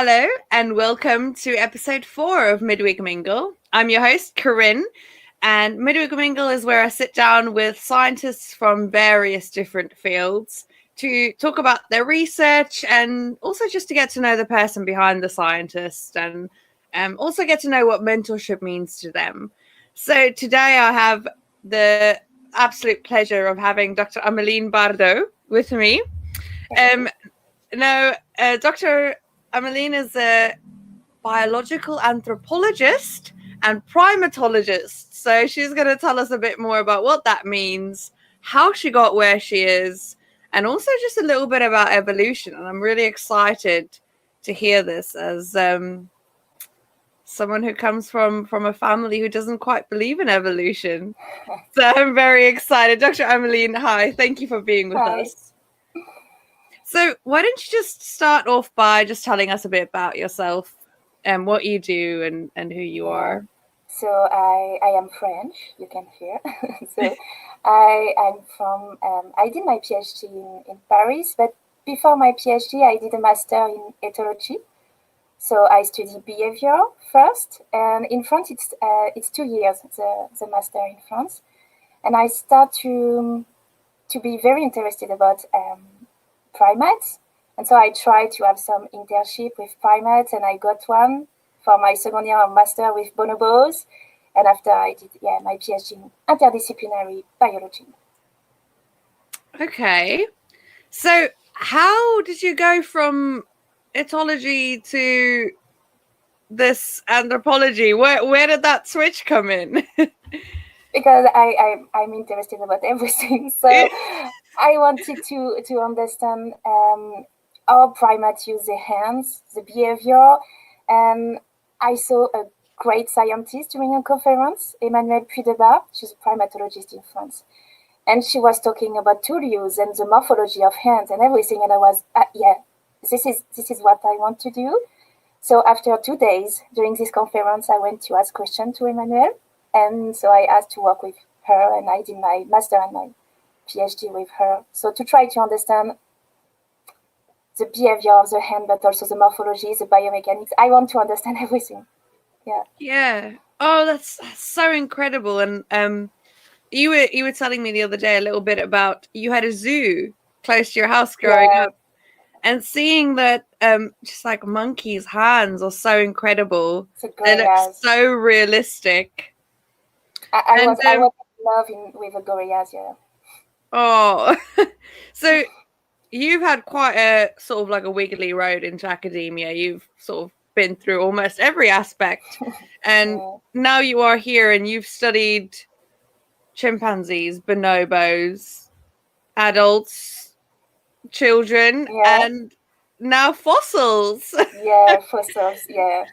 Hello and welcome to episode 4 of Midweek Mingle. I'm your host, Corinne, and Midweek Mingle is where I sit down with scientists from various different fields to talk about their research and also just to get to know the person behind the scientist and also get to know what mentorship means to them. So today I have the absolute pleasure of having Dr. Ameline Bardo with me. Dr. Ameline is a biological anthropologist and primatologist. So she's going to tell us a bit more about what that means, how she got where she is, and also just a little bit about evolution. And I'm really excited to hear this as someone who comes from a family who doesn't quite believe in evolution. So I'm very excited. Dr. Ameline, hi. Thank you for being with us. So why don't you just start off by just telling us a bit about yourself and what you do and who you are? So I am French, you can hear. So I'm from, I did my PhD in Paris, but before my PhD, I did a master in ethology. So I studied behavior first, and in France, it's 2 years, the master in France. And I start to be very interested about primates. And so I tried to have some internship with primates, and I got one for my second year of master with bonobos. And after I did my PhD in interdisciplinary biology. Okay. So how did you go from ethology to this anthropology? Where did that switch come in? Because I'm interested about everything. So I wanted to understand how primates use their hands, the behavior. And I saw a great scientist during a conference, Emmanuelle Puy-Debat. She's a primatologist in France. And she was talking about tool use and the morphology of hands and everything. And I was, this is what I want to do. So after 2 days during this conference, I went to ask questions to Emmanuelle. And so I asked to work with her, and I did my master and my PhD with her. So to try to understand the behavior of the hand, but also the morphology, the biomechanics. I want to understand everything. Yeah. Yeah. Oh, that's so incredible. And you were telling me the other day a little bit about you had a zoo close to your house growing up, and seeing that just like monkeys' hands are so incredible. They look so realistic. I was in love with the gorillas, yeah. Oh, so you've had quite a sort of like a wiggly road into academia. You've sort of been through almost every aspect, and now you are here and you've studied chimpanzees, bonobos, adults, children, and now fossils. Yeah, fossils. Yeah.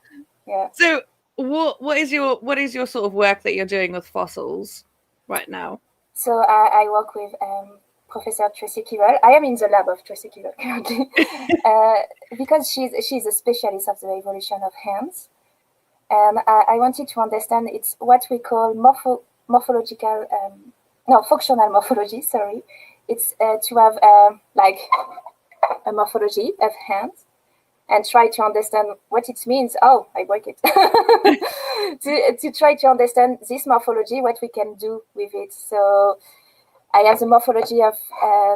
So what is your sort of work that you're doing with fossils right now? So I work with Professor Tracy Kivel. I am in the lab of Tracy Kivel currently because she's a specialist of the evolution of hands, and I wanted to understand it's what we call functional morphology. Sorry, it's to have like a morphology of hands and try to understand what it means. Oh, I break it. to try to understand this morphology, what we can do with it. So I have the morphology of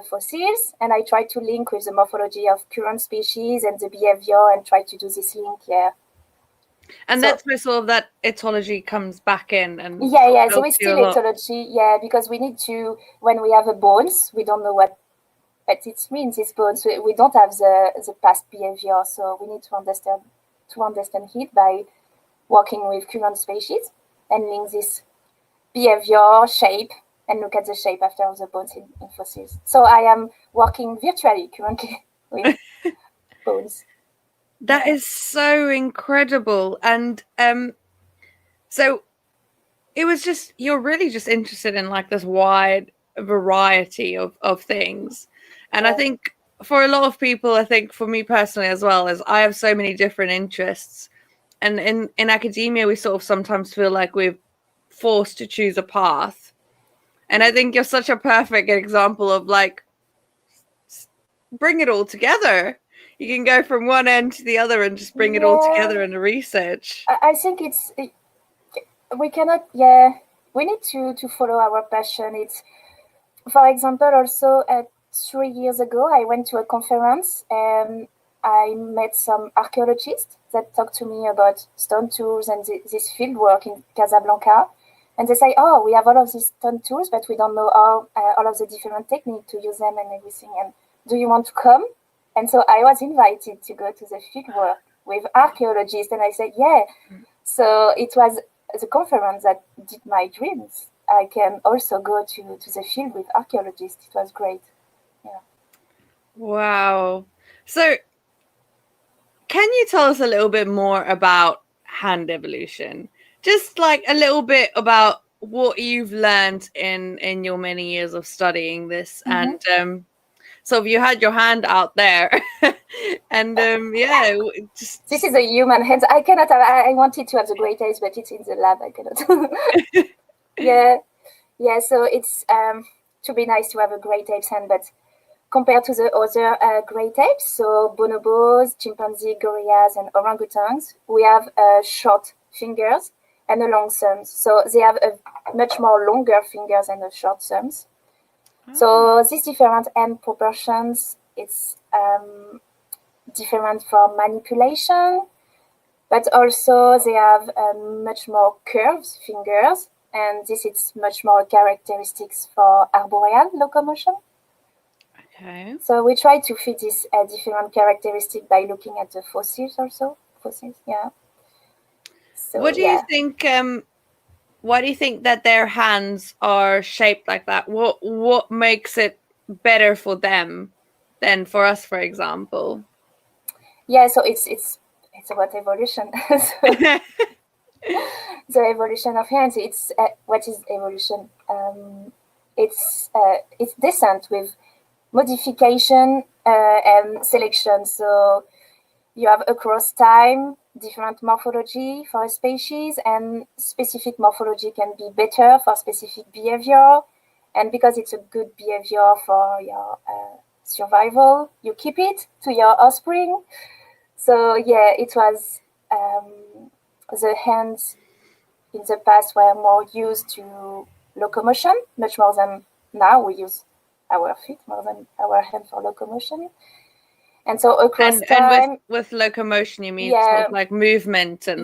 fossils, and I try to link with the morphology of current species and the behavior and try to do this link, And that's where sort of that ethology comes back in. And so it's still ethology, because we need to, when we have a bones, we don't know what it means, this bones. We don't have the past behavior, so we need to understand it by working with current species and link this behavior, shape, and look at the shape after the bones in fossils. So I am working virtually currently with bones. That is so incredible. And so it was just, you're really just interested in like this wide variety of things. And I think for a lot of people, I think for me personally as well, is I have so many different interests. And in academia, we sort of sometimes feel like we're forced to choose a path. And I think you're such a perfect example of like, bring it all together. you can go from one end to the other and just bring it all together in the research. I think we cannot, we need to follow our passion. It's, for example, also 3 years ago, I went to a conference and I met some archaeologists that talked to me about stone tools and this field work in Casablanca. And they say, oh, we have all of these stone tools, but we don't know all of the different techniques to use them and everything. And do you want to come? And so I was invited to go to the field work with archaeologists. And I said, yeah. So it was the conference that did my dreams. I can also go to the field with archaeologists. It was great. Yeah. Wow. So can you tell us a little bit more about hand evolution? Just like a little bit about what you've learned in your many years of studying this. And so you had your hand out there and just this is a human hand. I cannot have, I wanted to have the great apes, but it's in the lab. I cannot. yeah, so it's to be nice to have a great ape's hand, but compared to the other great apes, so bonobos, chimpanzee, gorillas, and orangutans, we have short fingers and a long thumbs. So they have a much more longer fingers and a short thumbs. So these different hand proportions, it's different for manipulation, but also they have much more curved fingers, and this is much more characteristics for arboreal locomotion. Okay. So we try to fit this different characteristic by looking at the fossils also. Fossils, yeah. So, what do you think? Why do you think that their hands are shaped like that? What makes it better for them than for us, for example? Yeah, so it's about evolution. The evolution of hands. It's what is evolution? It's descent with modification and selection. So you have across time different morphology for a species, and specific morphology can be better for specific behavior. And because it's a good behavior for your survival, you keep it to your offspring. So yeah, it was the hands in the past were more used to locomotion, much more than now. We use our feet more than our hand for locomotion. And so across time, and with locomotion, you mean sort of like movement and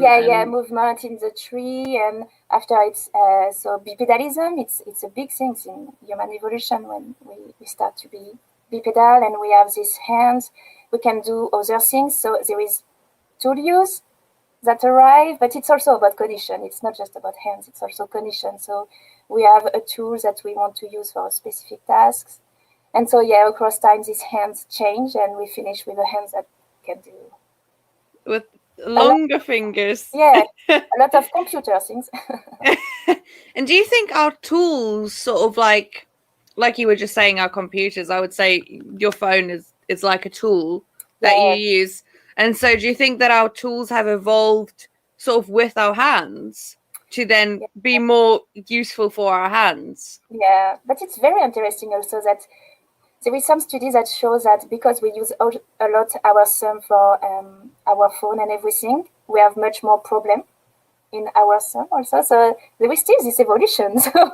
movement in the tree, and after it's so bipedalism. It's a big thing in human evolution when we start to be bipedal and we have these hands. We can do other things. So there is tool use that arrive, but it's also about cognition. It's not just about hands; it's also cognition. So we have a tool that we want to use for specific tasks. And so, yeah, across time, these hands change, and we finish with a hands that can do with longer fingers. Yeah, a lot of computer things. And do you think our tools, sort of like you were just saying, our computers? I would say your phone is like a tool that you use. And so, do you think that our tools have evolved sort of with our hands to then be more useful for our hands? Yeah, but it's very interesting also that there is some studies that show that because we use a lot our thumb for our phone and everything, we have much more problem in our thumb also. So there is still this evolution. So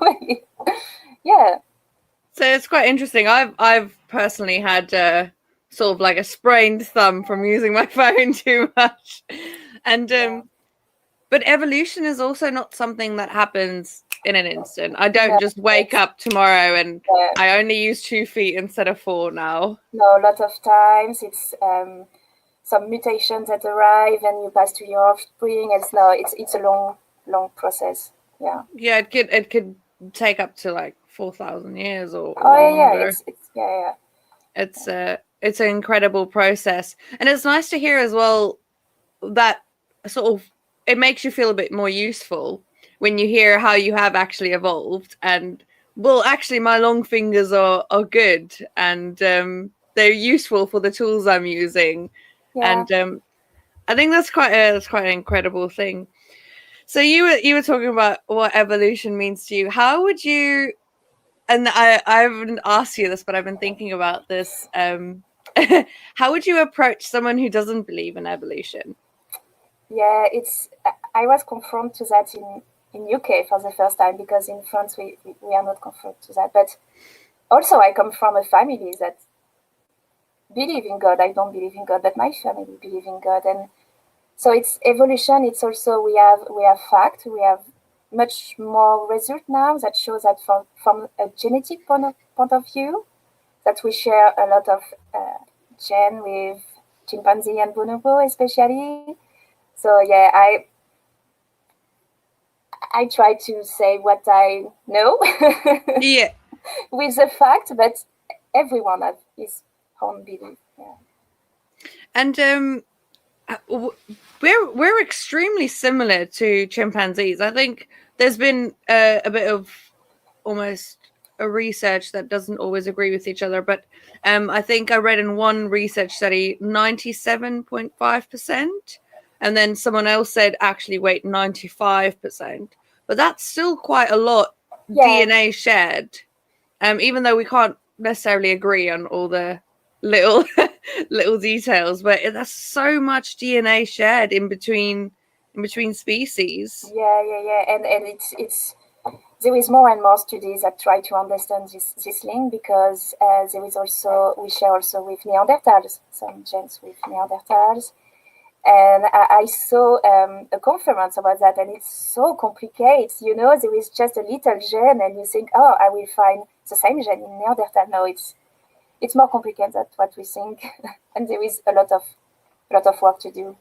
yeah. So it's quite interesting. I've personally had sort of like a sprained thumb from using my phone too much, and but evolution is also not something that happens in an instant. I don't just wake up tomorrow and I only use 2 feet instead of 4 now. No, a lot of times it's some mutations that arrive and you pass to your offspring. It's a long process. Yeah. Yeah, it could take up to like 4,000 years or longer. It's an incredible process, and it's nice to hear as well that sort of it makes you feel a bit more useful when you hear how you have actually evolved. And well, actually my long fingers are good, and they're useful for the tools I'm using. And I think that's quite an incredible thing. So you were talking about what evolution means to you. How would you, and I haven't asked you this, but I've been thinking about this, how would you approach someone who doesn't believe in evolution? Yeah, I was confronted to that in UK for the first time, because in France we are not confronted to that. But also I come from a family that believe in God. I don't believe in God, but my family believe in God. And so it's evolution. It's also we have fact. We have much more result now that shows that from a genetic point of view, that we share a lot of gene with chimpanzee and bonobo especially. So yeah, I try to say what I know Yeah. with the fact, but everyone has his own belief. Yeah. And we're extremely similar to chimpanzees. I think there's been a bit of almost a research that doesn't always agree with each other, but I think I read in one research study 97.5%, and then someone else said actually wait 95%, but that's still quite a lot DNA shared, even though we can't necessarily agree on all the little little details, but that's so much DNA shared in between species. Yeah, and it's there is more and more studies that try to understand this link, because there is also we share also with Neanderthals some genes with Neanderthals, and I saw a conference about that, and it's so complicated. There is just a little gene, and you think, oh, I will find the same gene in Neanderthal. No, it's more complicated than what we think, and there is a lot of work to do.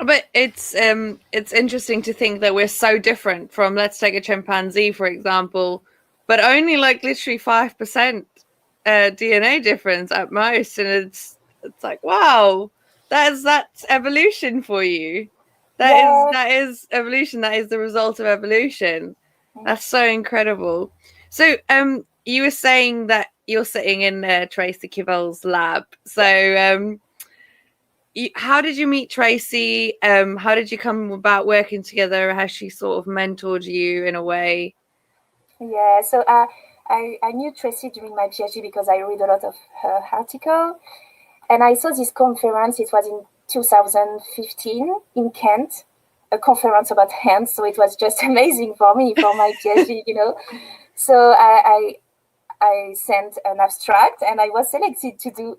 But it's interesting to think that we're so different from, let's take a chimpanzee for example, but only like literally 5% DNA difference at most, and it's like, wow, that's evolution for you. That is evolution. That is the result of evolution. That's so incredible. So you were saying that you're sitting in Tracy Kivel's lab. So how did you meet Tracy? How did you come about working together? Has she sort of mentored you in a way? Yeah, so I knew Tracy during my PhD because I read a lot of her article, and I saw this conference. It was in 2015 in Kent, a conference about hands. So it was just amazing for me for my PhD, So I sent an abstract, and I was selected to do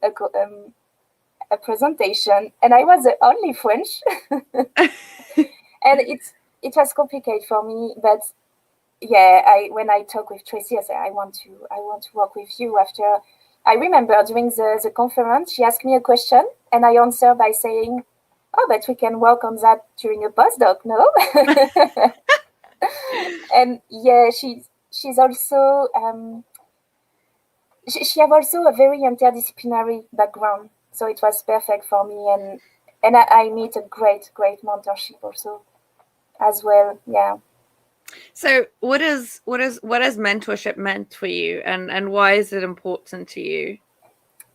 a presentation, and I was the only French, and it was complicated for me, but yeah, when I talk with Tracy, I say I want to work with you. After I remember during the conference, she asked me a question, and I answered by saying, "Oh, but we can work on that during a postdoc, no?" And yeah, she's also she have also a very interdisciplinary background, so it was perfect for me, and I meet a great mentorship also as well. Yeah. So what has mentorship meant for you, and why is it important to you?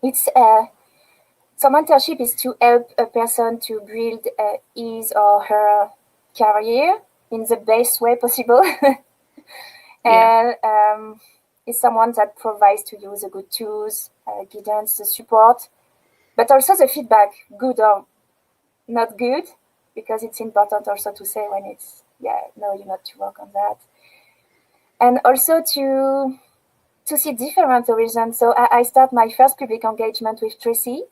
It's so mentorship is to help a person to build his or her career in the best way possible. And is someone that provides to you the good tools, guidance, the support, but also the feedback, good or not good, because it's important also to say when it's, no, you need to work on that. And also to see different horizons. So I start my first public engagement with Tracy.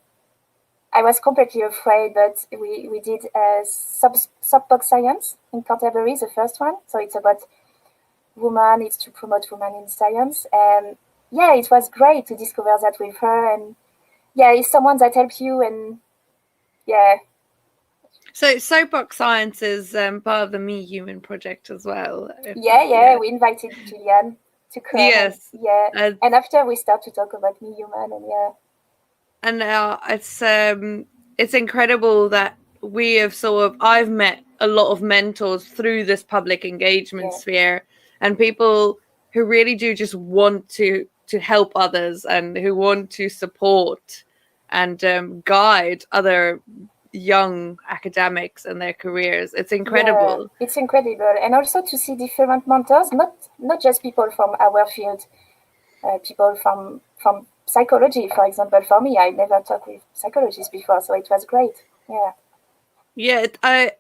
I was completely afraid, but we did subbox science in Canterbury, the first one. So it's about women, it's to promote women in science. And yeah, it was great to discover that with her. And yeah, it's someone that helps you. And yeah. So Soapbox Science is part of the Me Human project as well. Yeah, we invited Julian to come. Yes. And, and after we start to talk about Me Human, and yeah. And it's incredible that we have I've met a lot of mentors through this public engagement sphere, and people who really do just want to help others and who want to support and guide other young academics and their careers. It's incredible. Yeah, it's incredible. And also to see different mentors, not just people from our field. people from psychology, for example. For me, I never talked with psychologists before, so it was great. Yeah,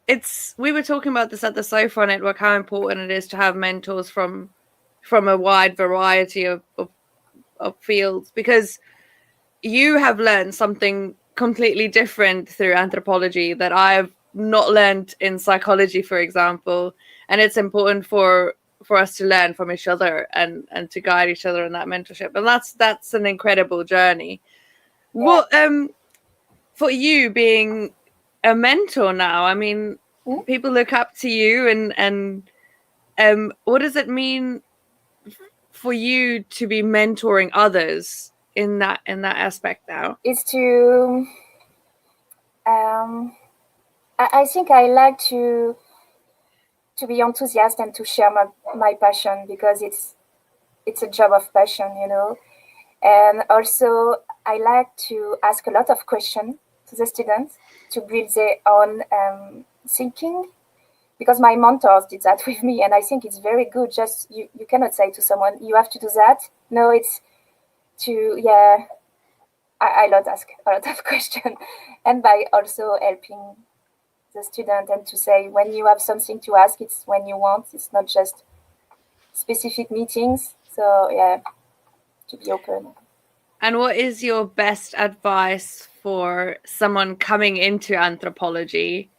it's we were talking about this at the SoFa Network, how important it is to have mentors from a wide variety of fields, because you have learned something completely different through anthropology that I've not learned in psychology, for example. And it's important for us to learn from each other and to guide each other in that mentorship. And that's an incredible journey. Yeah. What for you being a mentor now, I mean, people look up to you, and what does it mean for you to be mentoring others in that aspect now? Is to I think I like to be enthusiastic and to share my passion, because it's a job of passion, and also I like to ask a lot of questions to the students to build their own thinking, because my mentors did that with me, and I think it's very good. Just you cannot say to someone you have to do that. No, it's to I love ask a lot of questions, and by also helping the student, and to say when you have something to ask, it's when you want. It's not just specific meetings. So to be open. And what is your best advice for someone coming into anthropology,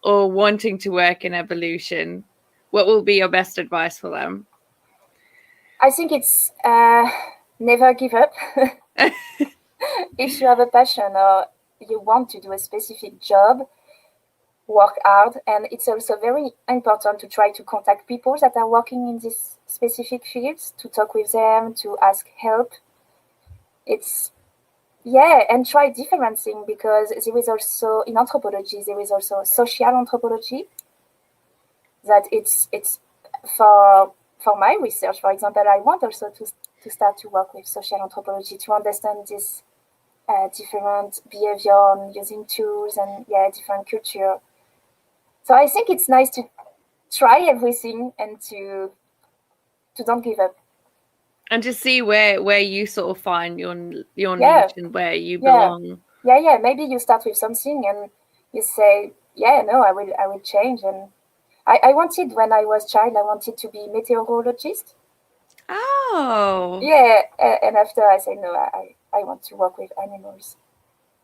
or wanting to work in evolution? What will be your best advice for them? I think it's never give up. If you have a passion or you want to do a specific job, work hard. And it's also very important to try to contact people that are working in these specific fields, to talk with them, to ask help. And try different things, because there is also, in anthropology, there is also social anthropology, that it's for my research, for example. I want also to start to work with social anthropology, to understand this different behavior using tools, and different culture. So I think it's nice to try everything, and to don't give up. And to see where you sort of find your niche and where you belong. Maybe you start with something and you say, I will change. And I wanted, when I was child, I wanted to be meteorologist. Oh. Yeah, and after I say no, I want to work with animals.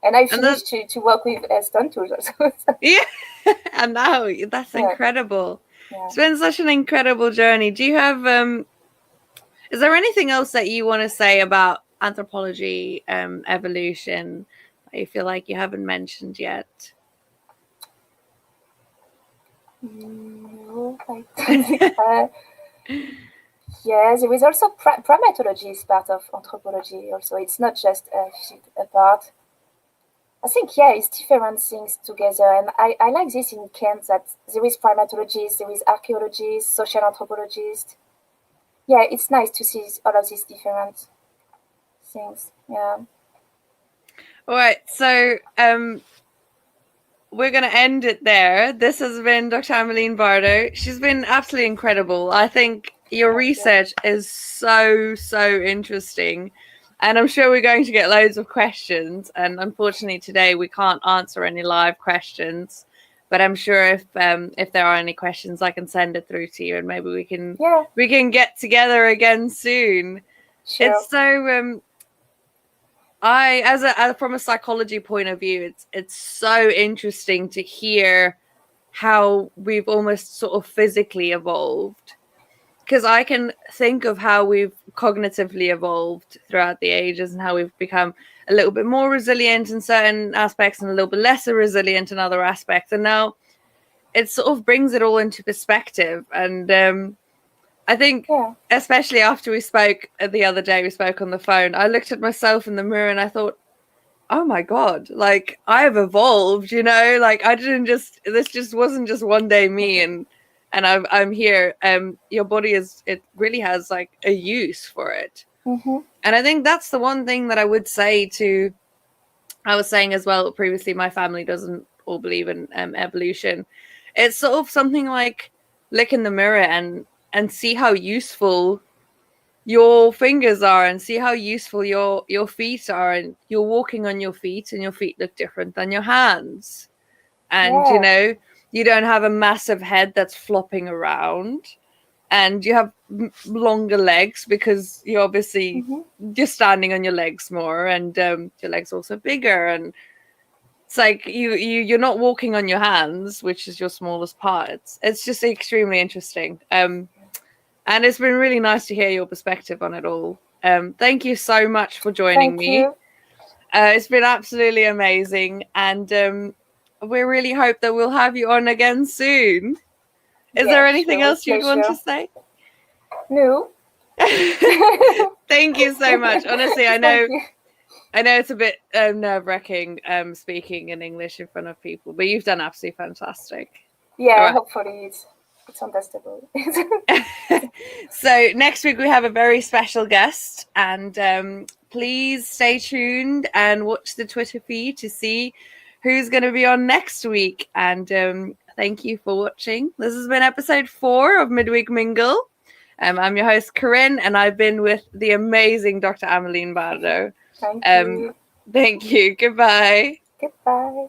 And I finished to work with stunt tools also. Yeah, and now that's incredible. Yeah. It's been such an incredible journey. Do you have is there anything else that you want to say about anthropology, evolution, that you feel like you haven't mentioned yet? No, I don't think. Yes, there is also primatology is part of anthropology. Also, it's not just a field apart. I think it's different things together, and I like this in Kent, that there is primatologists, there is archaeologists, social anthropologists. Yeah, it's nice to see all of these different things. Yeah. All right, so we're going to end it there. This has been Dr. Ameline Bardo. She's been absolutely incredible. I think your research is so interesting. And I'm sure we're going to get loads of questions. And unfortunately, today we can't answer any live questions. But I'm sure if there are any questions, I can send it through to you, and maybe we can get together again soon. Sure. It's so as from a psychology point of view, it's so interesting to hear how we've almost sort of physically evolved, because I can think of how we've cognitively evolved throughout the ages, and how we've become a little bit more resilient in certain aspects and a little bit less resilient in other aspects. And now it sort of brings it all into perspective. And I think, especially after we spoke the other day, we spoke on the phone, I looked at myself in the mirror and I thought, oh my God, like I have evolved, like this just wasn't just one day me, and I'm here. Your body it really has like a use for it. Mm-hmm. And I think that's the one thing that I would say I was saying as well previously, my family doesn't all believe in evolution. It's sort of something like look in the mirror and see how useful your fingers are and see how useful your feet are, and you're walking on your feet and your feet look different than your hands, and you don't have a massive head that's flopping around, and you have longer legs because you're obviously just standing on your legs more, and your legs also bigger, and it's like you're not walking on your hands, which is your smallest part. It's just extremely interesting. And it's been really nice to hear your perspective on it all. Thank you so much for joining me. It's been absolutely amazing, and we really hope that we'll have you on again soon. Is there anything else you'd want to say? No. Thank you so much. Honestly, I know it's a bit nerve-wracking speaking in English in front of people, but you've done absolutely fantastic. Yeah, right. Hopefully it's understandable. So next week we have a very special guest, and please stay tuned and watch the Twitter feed to see who's going to be on next week. And thank you for watching. This has been episode 4 of Midweek Mingle. I'm your host, Corinne, and I've been with the amazing Dr. Ameline Bardo. Thank you. Thank you. Goodbye. Goodbye.